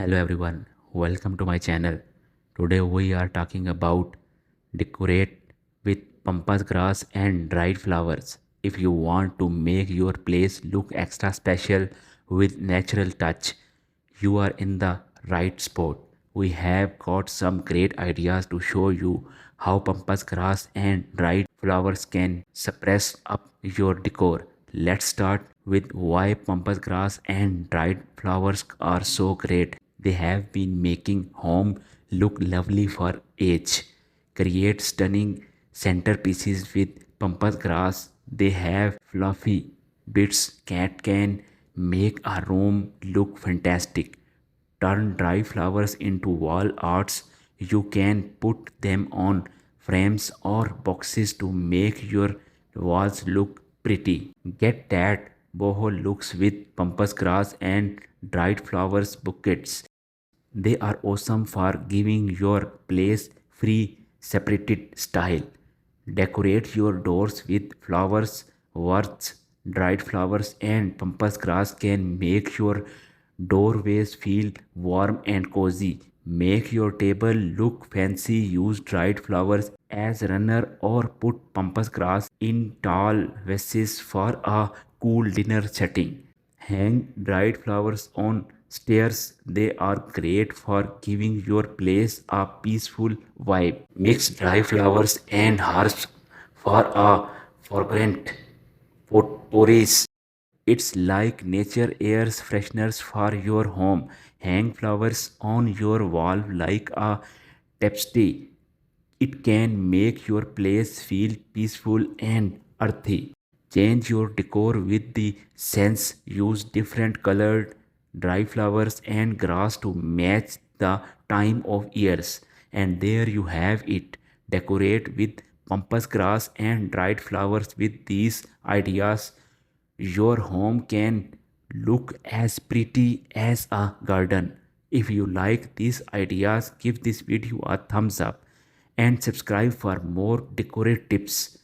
Hello everyone, welcome to my channel. Today we are talking about decorate with pampas grass and dried flowers. If you want to make your place look extra special with natural touch, you are in the right spot. We have got some great ideas to show you how pampas grass and dried flowers can suppress up your decor. Let's start with why pampas grass and dried flowers are so great. They have been making home look lovely for age. Create stunning centerpieces with pampas grass. They have fluffy bits that can make a room look fantastic. Turn dry flowers into wall arts. You can put them on frames or boxes to make your walls look pretty. Get that boho looks with pampas grass and dried flowers buckets. They are awesome for giving your place free separated style. Decorate your doors with flowers, words, dried flowers and pampas grass can make your doorways feel warm and cozy. Make your table look fancy. Use dried flowers as runner or put pampas grass in tall vases for a cool dinner setting. Hang dried flowers on stairs. They are great for giving your place a peaceful vibe. Mix dry flowers and herbs for a fragrant potpourri. It's like nature airs fresheners for your home. Hang flowers on your wall like a tapestry. It can make your place feel peaceful and earthy. Change your decor with the sense. Use different colored dry flowers and grass to match the time of years. And there you have it. Decorate with pampas grass and dried flowers. With these ideas, your home can look as pretty as a garden. If you like these ideas, give this video a thumbs up and subscribe for more decorate tips.